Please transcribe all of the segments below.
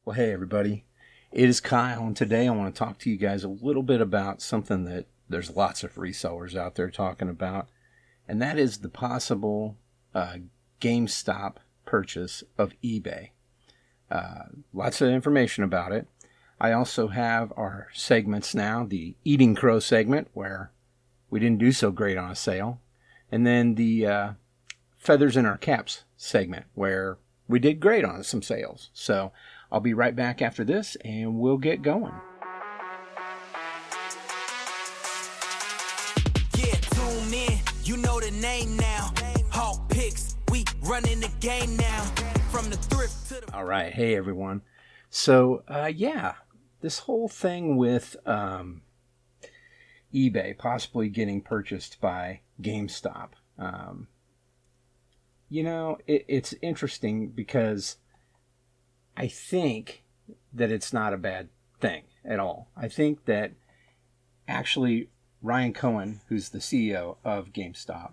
Well, hey everybody, it is Kyle, and today I want to talk to you guys a little bit about something that there's lots of resellers out there talking about, and that is the possible GameStop purchase of eBay. Lots of information about it. I also have our segments now, the Eating Crow segment, where we didn't do so great on a sale, and then the Feathers in Our Caps segment, where we did great on some sales. So I'll be right back after this, and we'll get going. Yeah, tune in, you know the name now. Hawk picks, we running the game now. From the thrift to the... All right, hey everyone. So, this whole thing with eBay possibly getting purchased by GameStop. It's interesting because I think that it's not a bad thing at all. I think that actually Ryan Cohen, who's the CEO of GameStop,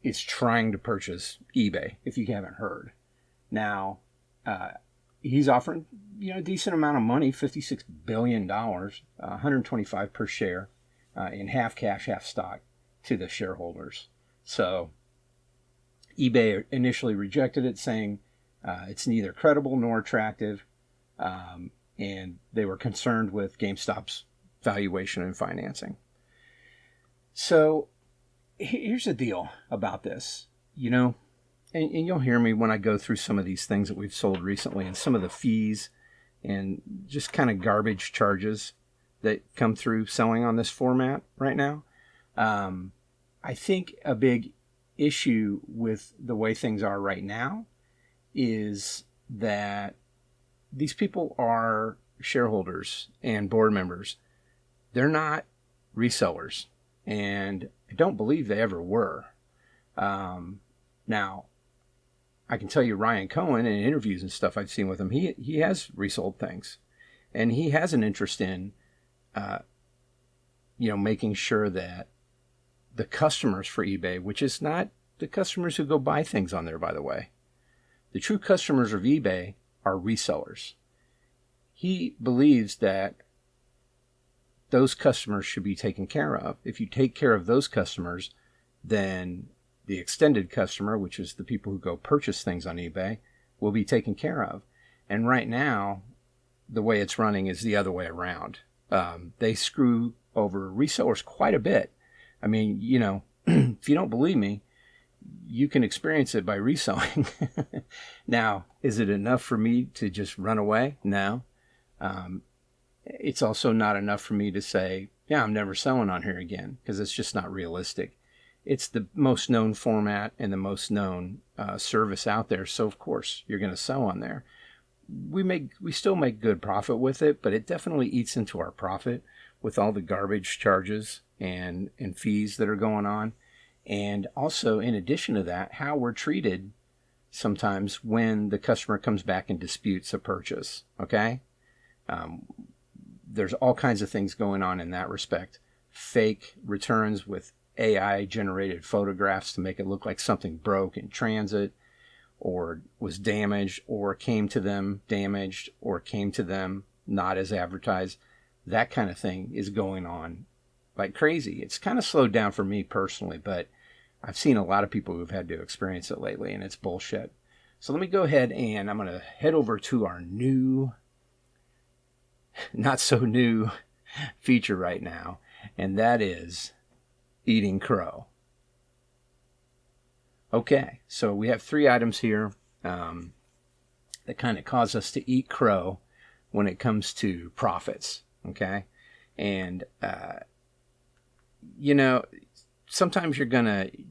is trying to purchase eBay, if you haven't heard. Now, he's offering a decent amount of money, $56 billion, $125 per share in half cash, half stock to the shareholders. So eBay initially rejected it, saying it's neither credible nor attractive, and they were concerned with GameStop's valuation and financing. So here's the deal about this, and you'll hear me when I go through some of these things that we've sold recently and some of the fees and just kind of garbage charges that come through selling on this format right now. I think a big issue with the way things are right now is that these people are shareholders and board members. They're not resellers, and I don't believe they ever were. Now, I can tell you Ryan Cohen, in interviews and stuff I've seen with him, he has resold things, and he has an interest in making sure that the customers for eBay, which is not the customers who go buy things on there, by the way. The true customers of eBay are resellers. He believes that those customers should be taken care of. If you take care of those customers, then the extended customer, which is the people who go purchase things on eBay, will be taken care of. And right now, the way it's running is the other way around. They screw over resellers quite a bit. I mean, if you don't believe me, you can experience it by reselling. Now, is it enough for me to just run away? No. It's also not enough for me to say, yeah, I'm never selling on here again, because it's just not realistic. It's the most known format and the most known service out there, so of course you're going to sell on there. We still make good profit with it, but it definitely eats into our profit with all the garbage charges and fees that are going on. And also, in addition to that, how we're treated sometimes when the customer comes back and disputes a purchase, okay? There's all kinds of things going on in that respect. Fake returns with AI-generated photographs to make it look like something broke in transit, or was damaged, or came to them damaged, or came to them not as advertised. That kind of thing is going on like crazy. It's kind of slowed down for me personally, but I've seen a lot of people who've had to experience it lately, and it's bullshit. So let me go ahead and I'm going to head over to our new, not so new feature right now, and that is Eating Crow. Okay, so we have 3 items here that kind of cause us to eat crow when it comes to profits, okay? And, sometimes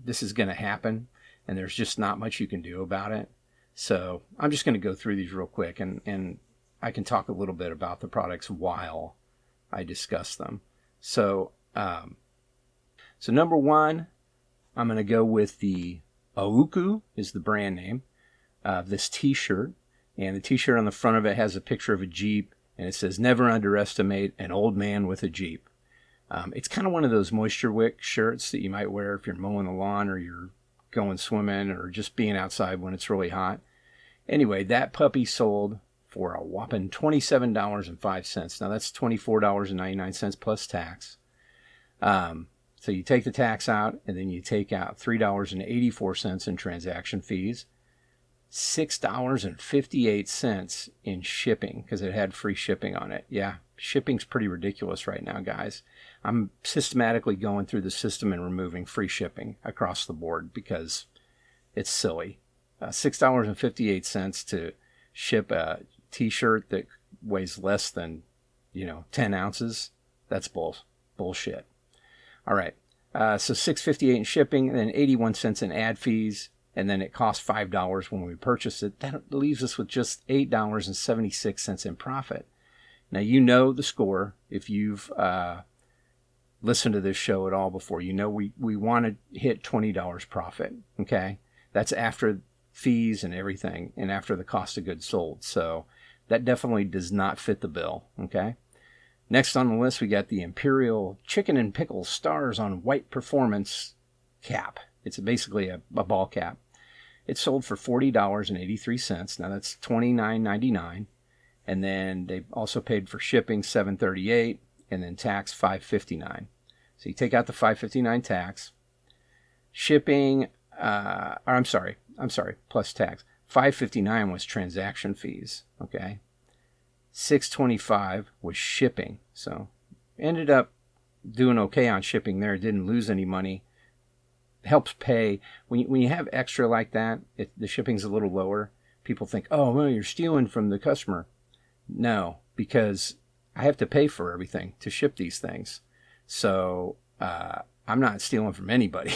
this is gonna happen, and there's just not much you can do about it. So I'm just gonna go through these real quick, and I can talk a little bit about the products while I discuss them. So, number 1, I'm gonna go with the Auku is the brand name of this t-shirt, and the t-shirt on the front of it has a picture of a Jeep, and it says, "Never underestimate an old man with a Jeep." It's kind of one of those moisture wick shirts that you might wear if you're mowing the lawn or you're going swimming or just being outside when it's really hot. Anyway, that puppy sold for a whopping $27.05. Now that's $24.99 plus tax. So you take the tax out, and then you take out $3.84 in transaction fees, $6.58 in shipping, because it had free shipping on it. Yeah, shipping's pretty ridiculous right now, guys. I'm systematically going through the system and removing free shipping across the board because it's silly. $6.58 to ship a t-shirt that weighs less than, 10 ounces. That's bullshit. All right. So $6.58 in shipping, and then 81 cents in ad fees, and then it cost $5 when we purchased it. That leaves us with just $8.76 in profit. Now, you know the score. If you've listened to this show at all before, you know we want to hit $20 profit, okay? That's after fees and everything, and after the cost of goods sold. So that definitely does not fit the bill, okay? Next on the list, we got the Imperial Chicken and Pickle Stars on White Performance cap. It's basically a ball cap. It's sold for $40.83. Now that's $29.99. And then they also paid for shipping $7.38, and then tax $5.59. So you take out the $5.59 tax. Shipping, plus tax. $5.59 was transaction fees, okay? $6.25 was shipping. So ended up doing okay on shipping there. Didn't lose any money. Helps pay. When you have extra like that, the shipping's a little lower. People think, oh, well, you're stealing from the customer. No, because I have to pay for everything to ship these things. So I'm not stealing from anybody.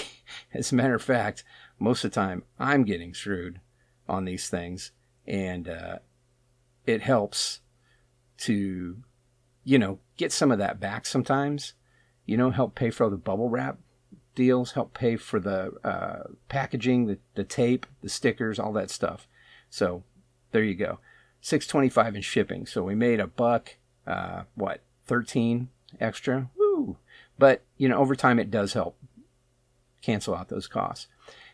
As a matter of fact, most of the time I'm getting screwed on these things. And it helps to, get some of that back sometimes. Help pay for all the bubble wrap deals, help pay for the packaging, the tape, the stickers, all that stuff. So there you go. $6.25 in shipping. So we made $1, 13 extra. Woo! But, over time it does help cancel out those costs.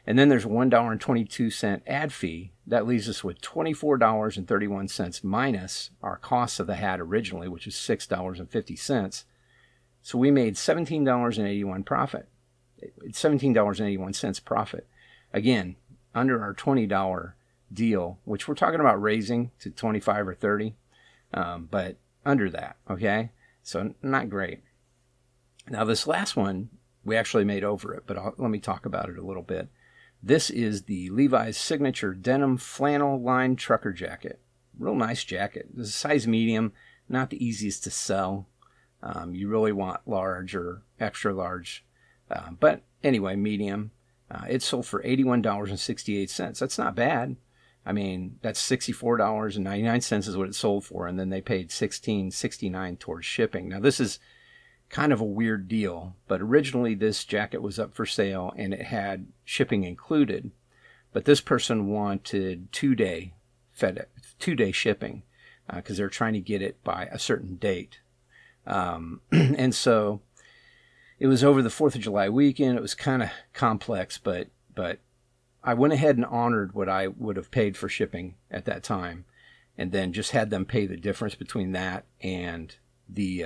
And then there's $1.22 ad fee. That leaves us with $24.31 minus our costs of the hat originally, which is $6.50. So we made $17.81 profit. It's $17.81 profit. Again, under our $20 deal, which we're talking about raising to 25 or 30, but under that, okay? So not great. Now this last one, we actually made over it, but let me talk about it a little bit. This is the Levi's Signature Denim Flannel Lined Trucker Jacket. Real nice jacket. This is size medium, not the easiest to sell. You really want large or extra large. But anyway, medium. It sold for $81.68. That's not bad. I mean, that's $64.99 is what it sold for, and then they paid $16.69 towards shipping. Now, this is kind of a weird deal, but originally this jacket was up for sale and it had shipping included, but this person wanted two-day shipping because they're trying to get it by a certain date. And so it was over the 4th of July weekend. It was kind of complex, but I went ahead and honored what I would have paid for shipping at that time, and then just had them pay the difference between that and the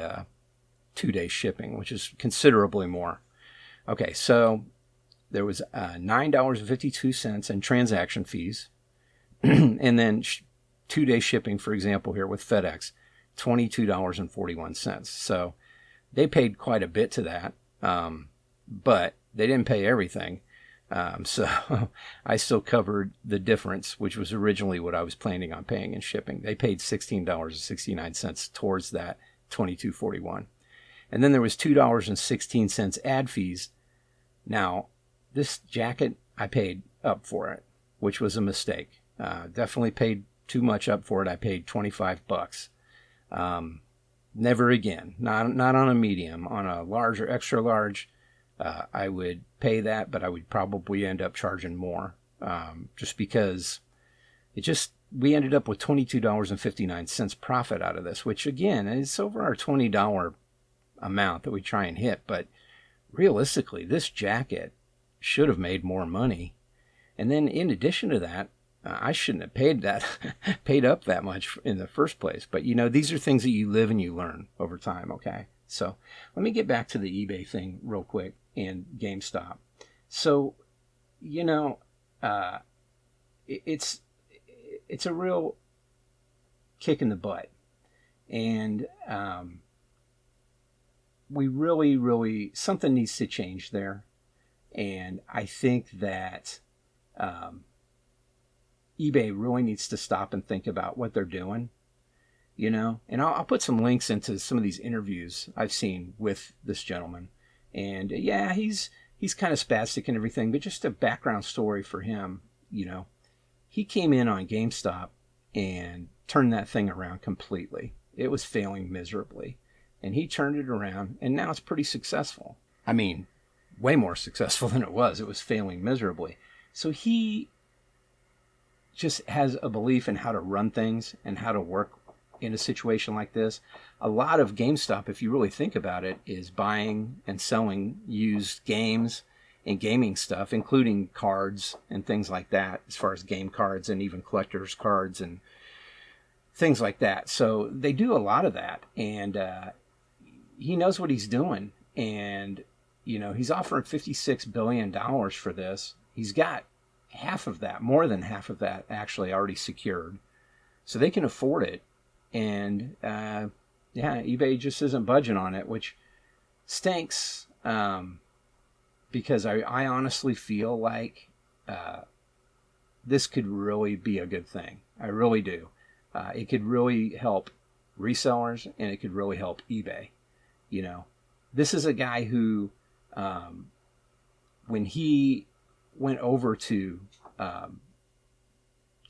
2-day shipping, which is considerably more. Okay, so there was $9.52 in transaction fees, and then 2-day shipping, for example, here with FedEx, $22.41. So they paid quite a bit to that, but they didn't pay everything. So I still covered the difference, which was originally what I was planning on paying in shipping. They paid $16.69 towards that $22.41. And then there was $2.16 ad fees. Now, this jacket, I paid up for it, which was a mistake. Definitely paid too much up for it. I paid $25. Never again. Not on a medium. On a large or extra large, I would pay that, but I would probably end up charging more, just because we ended up with $22.59 profit out of this, which again is over our $20 amount that we try and hit. But realistically, this jacket should have made more money. And then in addition to that, I shouldn't have paid up that much in the first place. But these are things that you live and you learn over time. Okay, so let me get back to the eBay thing real quick and GameStop. So, it's a real kick in the butt, and we really something needs to change there, and I think that eBay really needs to stop and think about what they're doing, and I'll put some links into some of these interviews I've seen with this gentleman, and yeah, he's kind of spastic and everything, but just a background story for him. He came in on GameStop and turned that thing around completely. It was failing miserably, and he turned it around, and now it's pretty successful. I mean, way more successful than it was. It was failing miserably. So he just has a belief in how to run things and how to work in a situation like this. A lot of GameStop, if you really think about it, is buying and selling used games and gaming stuff, including cards and things like that, as far as game cards and even collector's cards and things like that. So they do a lot of that, and he knows what he's doing. And he's offering $56 billion for this. He's got half of that, more than half of that, actually already secured, so they can afford it. And eBay just isn't budging on it, which stinks, because I honestly feel like this could really be a good thing. I really do. It could really help resellers, and it could really help eBay. This is a guy who, when he went over to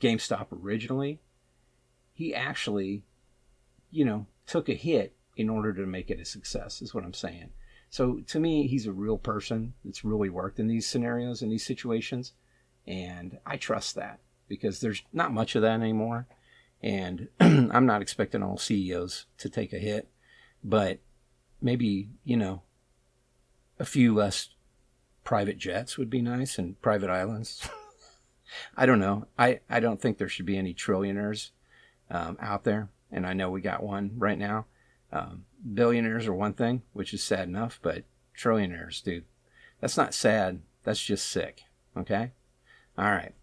GameStop originally, he actually, took a hit in order to make it a success, is what I'm saying. So to me, he's a real person that's really worked in these scenarios, in these situations. And I trust that, because there's not much of that anymore. And I'm not expecting all CEOs to take a hit, but maybe, a few less private jets would be nice, and private islands. I don't know. I don't think there should be any trillionaires out there. And I know we got one right now. Billionaires are one thing, which is sad enough, but trillionaires, dude, that's not sad. That's just sick. Okay? All right.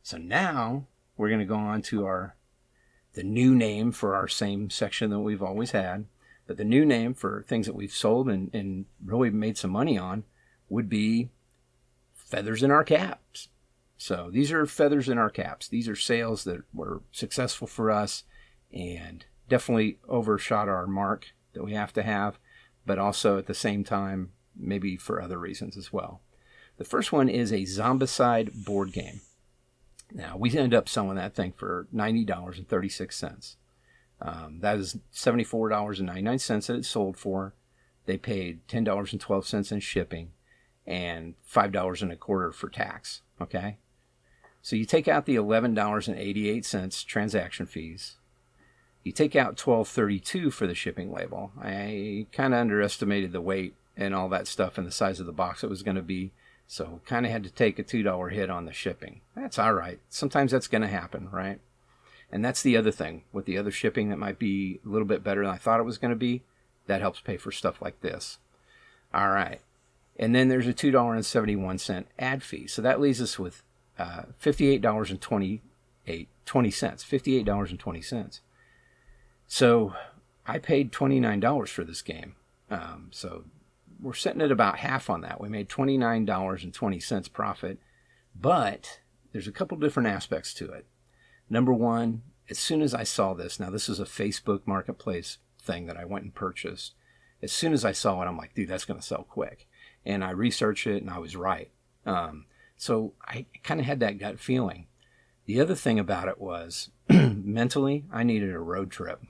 So now we're going to go on to the new name for our same section that we've always had. But the new name for things that we've sold and really made some money on would be feathers in our caps. So these are feathers in our caps. These are sales that were successful for us and definitely overshot our mark that we have to have, but also at the same time, maybe for other reasons as well. The first one is a Zombicide board game. Now, we ended up selling that thing for $90.36. That is $74.99 that it sold for. They paid $10.12 in shipping and $5.25 for tax. Okay? So you take out the $11.88 transaction fees. You take out $12.32 for the shipping label. I kind of underestimated the weight and all that stuff and the size of the box it was going to be. So kind of had to take a $2 hit on the shipping. That's all right. Sometimes that's going to happen, right? And that's the other thing. With the other shipping that might be a little bit better than I thought it was going to be, that helps pay for stuff like this. All right. And then there's a $2.71 ad fee. So that leaves us with $58.20. $58.20. So I paid $29 for this game. So we're sitting at about half on that. We made $29.20 profit. But there's a couple different aspects to it. Number one, as soon as I saw this, now this is a Facebook Marketplace thing that I went and purchased. As soon as I saw it, I'm like, dude, that's going to sell quick. And I researched it, and I was right. So I kind of had that gut feeling. The other thing about it was, mentally, I needed a road trip.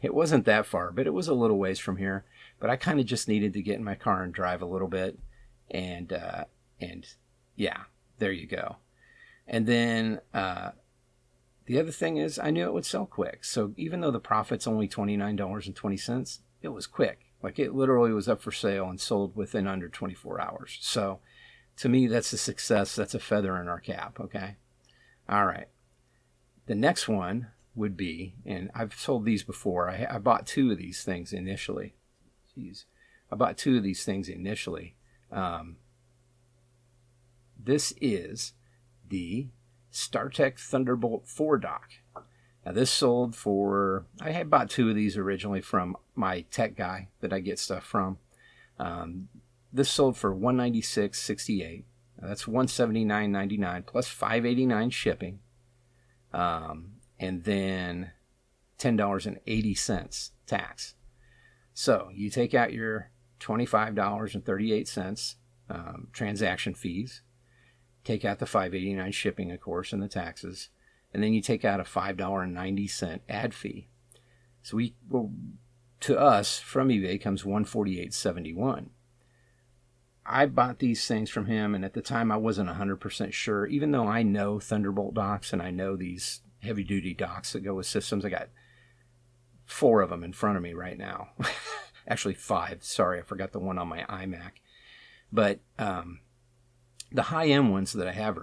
It wasn't that far, but it was a little ways from here. But I kind of just needed to get in my car and drive a little bit. And yeah, there you go. And then the other thing is, I knew it would sell quick. So even though the profit's only $29.20, it was quick. Like, it literally was up for sale and sold within under 24 hours. So to me, that's a success. That's a feather in our cap, okay? All right. The next one would be, and I've sold these before. I bought two of these things initially. Jeez. I bought two of these things initially. This is the StarTech Thunderbolt 4 dock. Now this sold for, I had bought two of these originally from my tech guy that I get stuff from. This sold for $196.68. That's $179.99 plus $5.89 shipping. And then $10.80 tax. So you take out your $25.38 transaction fees, take out the $5.89 shipping, of course, and the taxes, and then you take out a $5.90 ad fee. So to us from eBay comes $148.71. I bought these things from him, and at the time I wasn't 100% sure, even though I know Thunderbolt docks and I know these heavy-duty docks that go with systems. I got 4 of them in front of me right now. Actually 5. Sorry, I forgot the one on my iMac. But the high-end ones that I have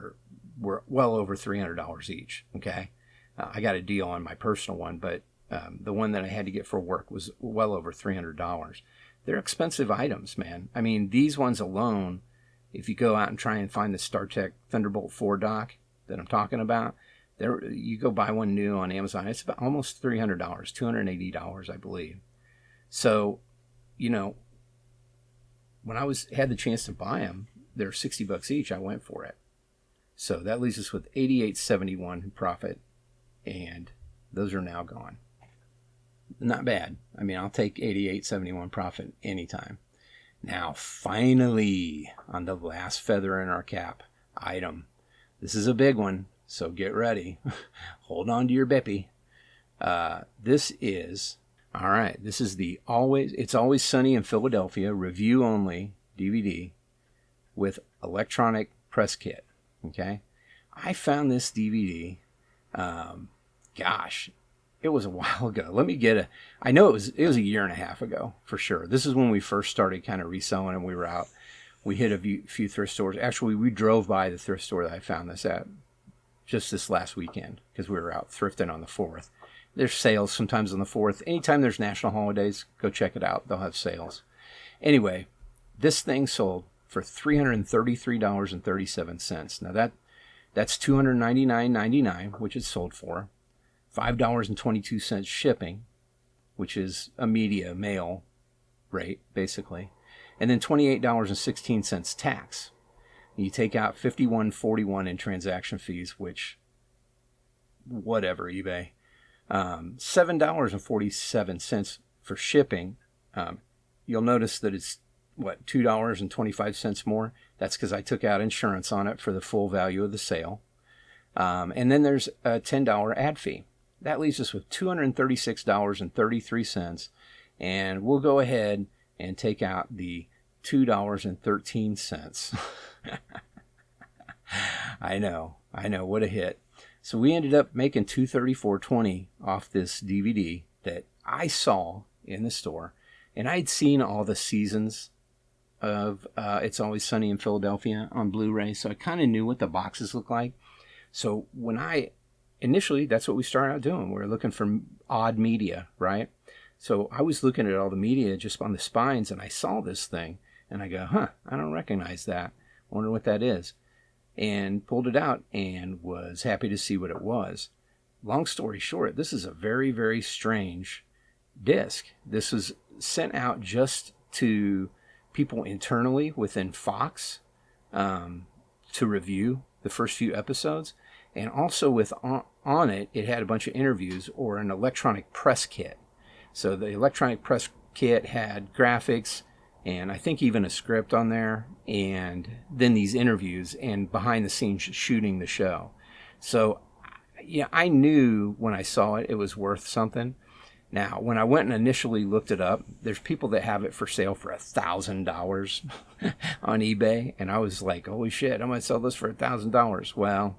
were well over $300 each, okay? I got a deal on my personal one, but the one that I had to get for work was well over $300. They're expensive items, man. I mean, these ones alone, if you go out and try and find the StarTech Thunderbolt 4 dock that I'm talking about, you go buy one new on Amazon, it's about almost $300, $280, I believe. So, when I had the chance to buy them, they're $60 each. I went for it. So that leaves us with $88.71 profit, and those are now gone. Not bad. I mean, I'll take $88.71 profit anytime. Now, finally, on the last feather in our cap item. This is a big one, so get ready. Hold on to your Bippy. This is the It's Always Sunny in Philadelphia review only DVD with electronic press kit. Okay, I found this DVD. It was a while ago. Let me get I know it was a year and a half ago for sure. This is when we first started kind of reselling, and we were out. We hit a few thrift stores. Actually, we drove by the thrift store that I found this at just this last weekend because we were out thrifting on the 4th. There's sales sometimes on the 4th. Anytime there's national holidays, go check it out. They'll have sales. Anyway, this thing sold for $333.37. Now that's $299.99, which it sold for. $5.22 shipping, which is a media mail rate, basically. And then $28.16 tax. You take out $51.41 in transaction fees, which, whatever, eBay. $7.47 for shipping. You'll notice that it's, $2.25 more? That's because I took out insurance on it for the full value of the sale. And then there's a $10 ad fee. That leaves us with $236.33. And we'll go ahead and take out the $2.13. I know, what a hit. So we ended up making $234.20 off this DVD that I saw in the store. And I'd seen all the seasons of It's Always Sunny in Philadelphia on Blu-ray, so I kind of knew what the boxes look like. So initially, that's what we started out doing. We were looking for odd media, right? So I was looking at all the media just on the spines, and I saw this thing, and I go, I don't recognize that. I wonder what that is. And pulled it out and was happy to see what it was. Long story short, this is a very, very strange disc. This was sent out just to people internally within Fox to review the first few episodes. And also on it had a bunch of interviews or an electronic press kit. So the electronic press kit had graphics and I think even a script on there, and then these interviews and behind the scenes shooting the show. So yeah, I knew when I saw it, it was worth something. Now, when I went and initially looked it up, there's people that have it for sale for $1,000 on eBay. And I was like, holy shit, I'm going to sell this for $1,000. Well,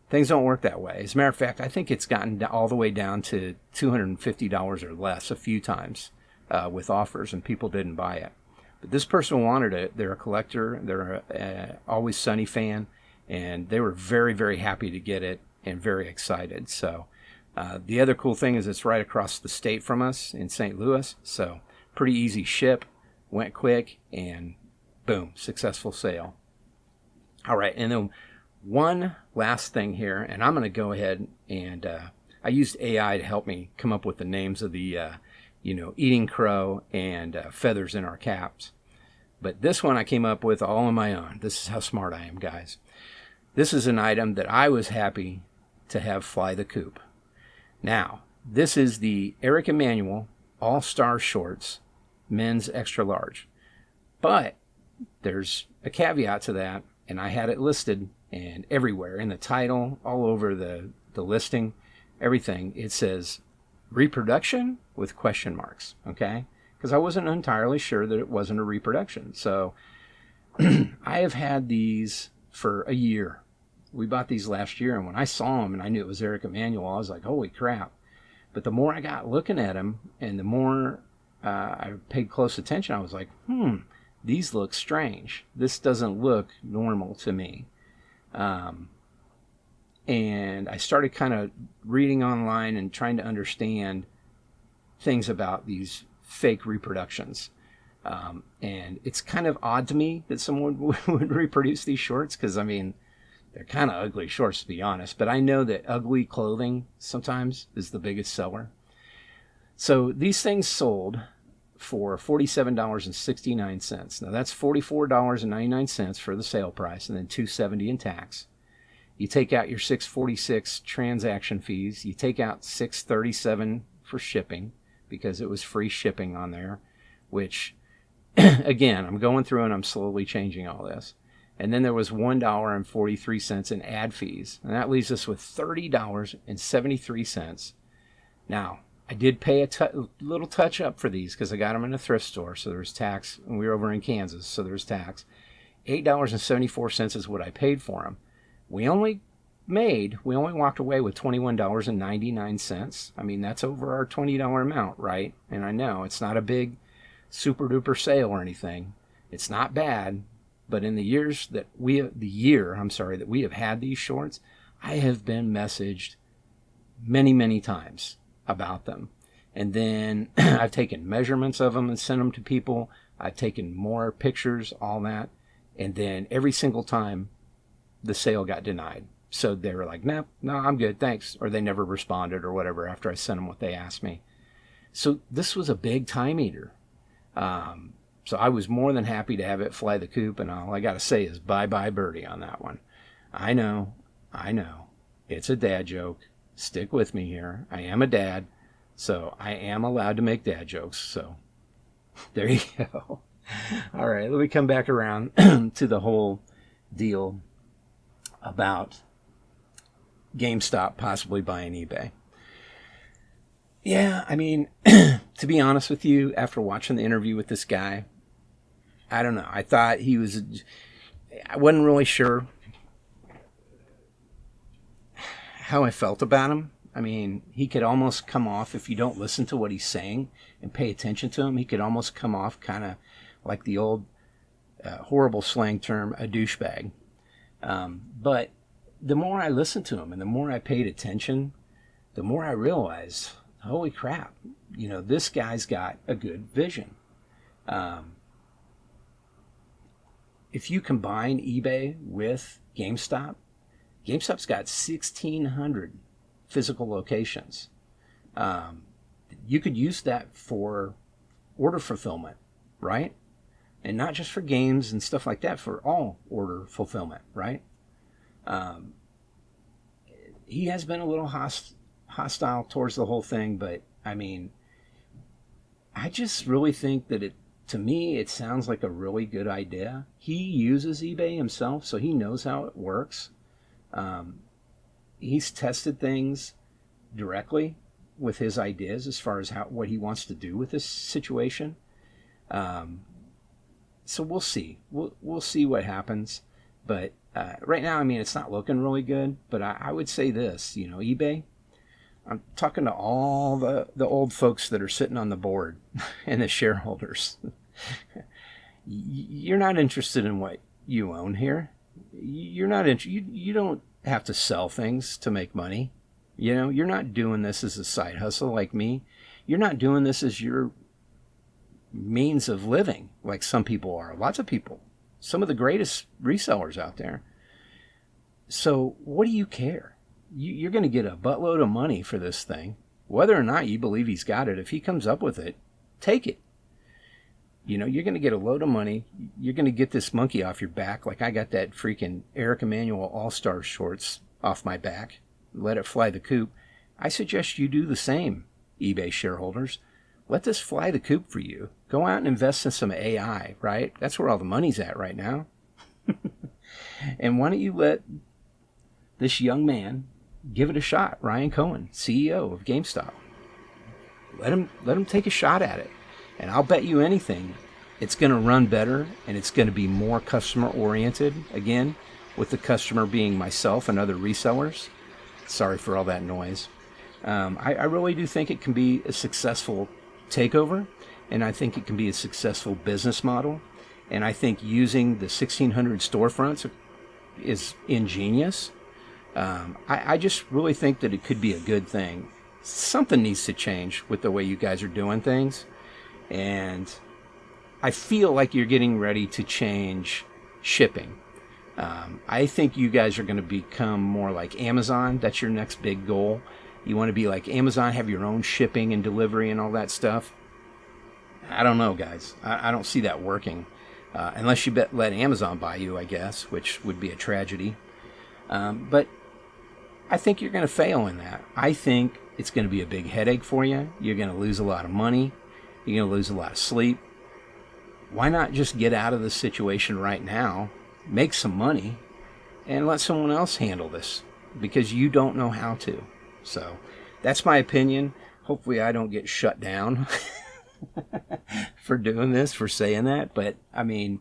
things don't work that way. As a matter of fact, I think it's gotten all the way down to $250 or less a few times with offers, and people didn't buy it. But this person wanted it. They're a collector. They're a Always Sunny fan, and they were very, very happy to get it. and very excited. So the other cool thing is it's right across the state from us in St. Louis. So pretty easy ship, went quick, and boom, successful sale. All right, and then one last thing here, and I'm going to go ahead and I used AI to help me come up with the names of the, eating crow and feathers in our caps. But this one I came up with all on my own. This is how smart I am, guys. This is an item that I was happy to have fly the coop. Now, this is the Eric Emanuel All-Star Shorts, men's extra large. But there's a caveat to that, and I had it listed, and everywhere in the title, all over the listing, everything, it says reproduction with question marks, okay? Because I wasn't entirely sure that it wasn't a reproduction. So I have had these for a year. We bought these last year, and when I saw them and I knew it was Eric Emanuel, I was like, holy crap. But the more I got looking at them and the more I paid close attention, I was like, these look strange. This doesn't look normal to me. And I started kind of reading online and trying to understand things about these fake reproductions. And it's kind of odd to me that someone would reproduce these shorts because, I mean, they're kind of ugly shorts, to be honest. But I know that ugly clothing sometimes is the biggest seller. So these things sold for $47.69. Now that's $44.99 for the sale price, and then $2.70 in tax. You take out your $6.46 transaction fees. You take out $6.37 for shipping because it was free shipping on there, which, again, I'm going through and I'm slowly changing all this. And then there was $1.43 in ad fees, and that leaves us with $30.73. Now, I did pay a little touch up for these because I got them in a thrift store, so there's tax, and we were over in Kansas, so there's tax. $8.74 is what I paid for them. We only walked away with $21.99. I mean, that's over our $20 amount, right? And I know it's not a big super duper sale or anything. It's not bad, but in the year that we have had these shorts, I have been messaged many, many times about them. And then I've taken measurements of them and sent them to people. I've taken more pictures, all that. And then every single time the sale got denied. So they were like, no, I'm good, thanks. Or they never responded or whatever after I sent them what they asked me. So this was a big time eater. So I was more than happy to have it fly the coop. And all I got to say is bye-bye birdie on that one. I know. It's a dad joke. Stick with me here. I am a dad, so I am allowed to make dad jokes. So there you go. All right, let me come back around to the whole deal about GameStop possibly buying eBay. Yeah, I mean, to be honest with you, after watching the interview with this guy, I don't know. I thought I wasn't really sure how I felt about him. I mean, he could almost come off, if you don't listen to what he's saying and pay attention to him, he could almost come off kind of like the old horrible slang term, a douchebag. But the more I listened to him and the more I paid attention, the more I realized, holy crap, this guy's got a good vision. If you combine eBay with GameStop's got 1,600 physical locations. You could use that for order fulfillment, right? And not just for games and stuff like that, for all order fulfillment, right? He has been a little hostile towards the whole thing, but I mean, I just really think that to me, it sounds like a really good idea. He uses eBay himself, so he knows how it works. He's tested things directly with his ideas as far as what he wants to do with this situation. So we'll see. We'll see what happens. But right now, I mean, it's not looking really good. But I would say this, eBay. I'm talking to all the old folks that are sitting on the board and the shareholders. You're not interested in what you own here. You're not you don't have to sell things to make money. You know, you're not doing this as a side hustle like me. You're not doing this as your means of living like some people are. Lots of people. Some of the greatest resellers out there. So what do you care? You're going to get a buttload of money for this thing. Whether or not you believe he's got it, if he comes up with it, take it. You know, you're going to get a load of money. You're going to get this monkey off your back. Like I got that freaking Eric Emanuel All-Star shorts off my back. Let it fly the coop. I suggest you do the same, eBay shareholders. Let this fly the coop for you. Go out and invest in some AI, right? That's where all the money's at right now. And why don't you let this young man give it a shot? Ryan Cohen, CEO of GameStop. Let him take a shot at it. And I'll bet you anything, it's going to run better and it's going to be more customer oriented. Again, with the customer being myself and other resellers. Sorry for all that noise. I really do think it can be a successful takeover, and I think it can be a successful business model. And I think using the 1,600 storefronts is ingenious. I just really think that it could be a good thing. Something needs to change with the way you guys are doing things. And I feel like you're getting ready to change shipping. I think you guys are going to become more like Amazon. That's your next big goal. You want to be like Amazon, have your own shipping and delivery and all that stuff. I don't know, guys. I don't see that working. Unless you let Amazon buy you, I guess, which would be a tragedy. But I think you're going to fail in that. I think it's going to be a big headache for you. You're going to lose a lot of money. You're going to lose a lot of sleep. Why not just get out of this situation right now, make some money, and let someone else handle this? Because you don't know how to. So that's my opinion. Hopefully I don't get shut down for doing this, for saying that. But, I mean,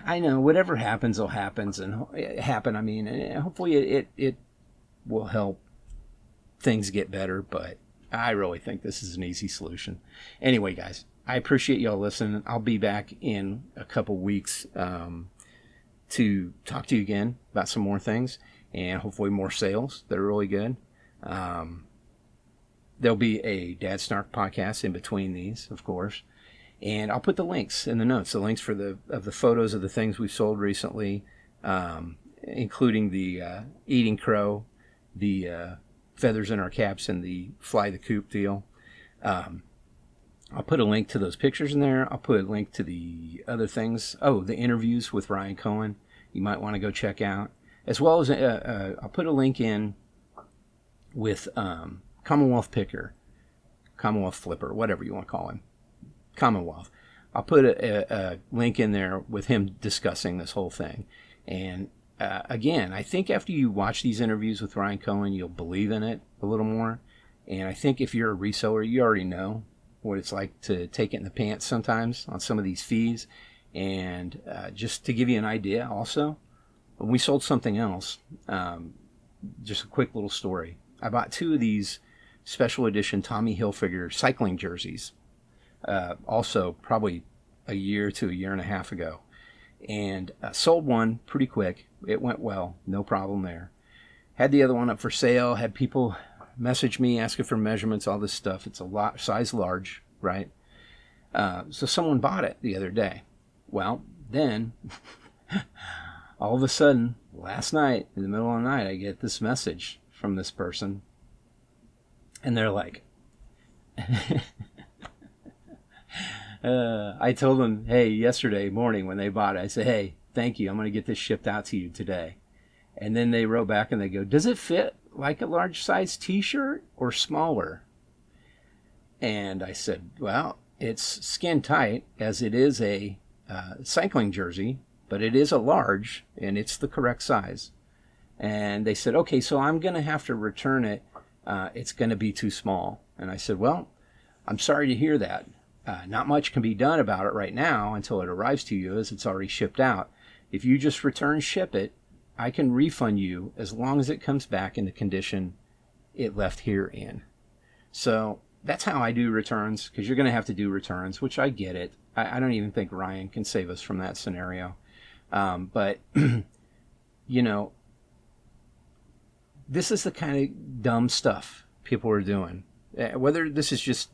I know whatever happens will happen. I mean, hopefully it will help things get better, but I really think this is an easy solution. Anyway, guys, I appreciate y'all listening. I'll be back in a couple weeks to talk to you again about some more things and hopefully more sales that are really good. There'll be a Dad Snark podcast in between these, of course. And I'll put the links in the notes, the links for the photos of the things we've sold recently, including the Eating Crow, the feathers in our caps, and the Fly the Coop deal. I'll put a link to those pictures in there. I'll put a link to the other things. Oh, the interviews with Ryan Cohen you might want to go check out. As well as I'll put a link in with Commonwealth Picker, Commonwealth Flipper, whatever you want to call him. Commonwealth. I'll put a link in there with him discussing this whole thing. And again, I think after you watch these interviews with Ryan Cohen, you'll believe in it a little more. And I think if you're a reseller, you already know what it's like to take it in the pants sometimes on some of these fees. And just to give you an idea also, when we sold something else, just a quick little story. I bought 2 of these special edition Tommy Hilfiger cycling jerseys, also probably a year to a year and a half ago. And sold one pretty quick. It went well, no problem there. Had the other one up for sale, had people message me asking for measurements, all this stuff. It's a size large, right? So someone bought it the other day. Well, then, all of a sudden, last night, in the middle of the night, I get this message from this person. And they're like, I told them, hey, yesterday morning when they bought it, I said, hey, thank you. I'm going to get this shipped out to you today. And then they wrote back and they go, does it fit like a large size t-shirt or smaller? And I said, well, it's skin tight as it is a cycling jersey, but it is a large and it's the correct size. And they said, okay, so I'm going to have to return it. It's going to be too small. And I said, well, I'm sorry to hear that. Not much can be done about it right now until it arrives to you, as it's already shipped out. If you just return ship it, I can refund you as long as it comes back in the condition it left here in. So that's how I do returns, because you're going to have to do returns, which I get it. I don't even think Ryan can save us from that scenario. But, you know, this is the kind of dumb stuff people are doing. Whether this is just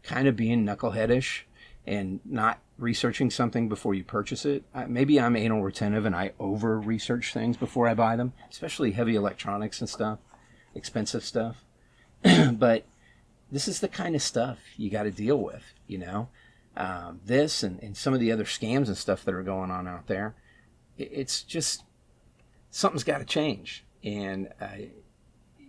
kind of being knuckleheadish and not researching something before you purchase it. Maybe I'm anal retentive and I over-research things before I buy them, especially heavy electronics and stuff, expensive stuff. But this is the kind of stuff you got to deal with, you know. This and some of the other scams and stuff that are going on out there. It's just, something's got to change. And,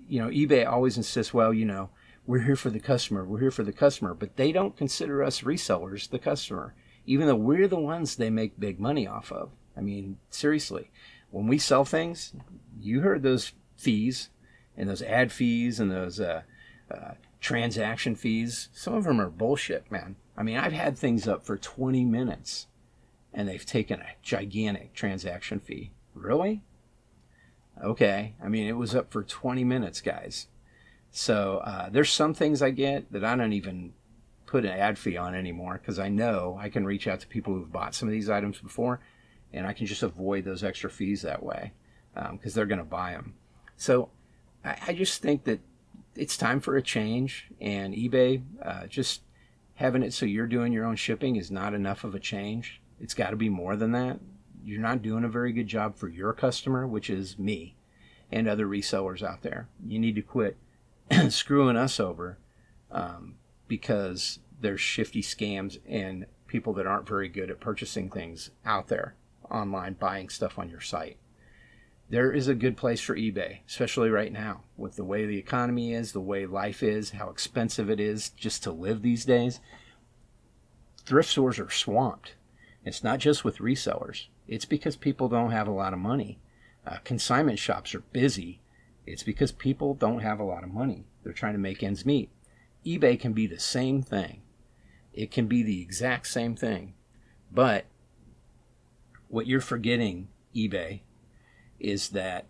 you know, eBay always insists, well, you know, we're here for the customer. We're here for the customer. But they don't consider us resellers the customer, even though we're the ones they make big money off of. I mean, seriously, when we sell things, you heard those fees and those ad fees and those transaction fees. Some of them are bullshit, man. I mean, I've had things up for 20 minutes and they've taken a gigantic transaction fee. Really? Okay. I mean, it was up for 20 minutes, guys. So there's some things I get that I don't even put an ad fee on anymore because I know I can reach out to people who've bought some of these items before and I can just avoid those extra fees that way because they're going to buy them. So I just think that it's time for a change, and eBay just having it so you're doing your own shipping is not enough of a change. It's got to be more than that. You're not doing a very good job for your customer, which is me and other resellers out there. You need to quit screwing us over because there's shifty scams and people that aren't very good at purchasing things out there online, buying stuff on your site. There is a good place for eBay, especially right now with the way the economy is, the way life is, how expensive it is just to live these days. Thrift stores are swamped. It's not just with resellers. It's because people don't have a lot of money. Consignment shops are busy. It's because people don't have a lot of money. They're trying to make ends meet. eBay can be the same thing. It can be the exact same thing. But what you're forgetting, eBay, is that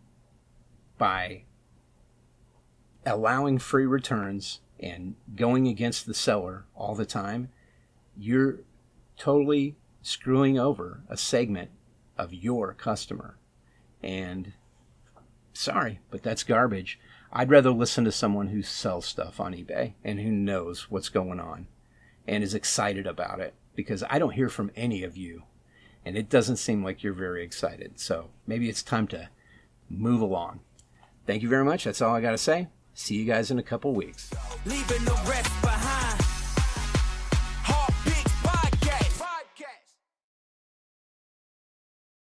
by allowing free returns and going against the seller all the time, you're totally screwing over a segment of your customer. And sorry, but that's garbage. I'd rather listen to someone who sells stuff on eBay and who knows what's going on and is excited about it, because I don't hear from any of you. And it doesn't seem like you're very excited. So maybe it's time to move along. Thank you very much. That's all I got to say. See you guys in a couple weeks. Leaving the rest behind.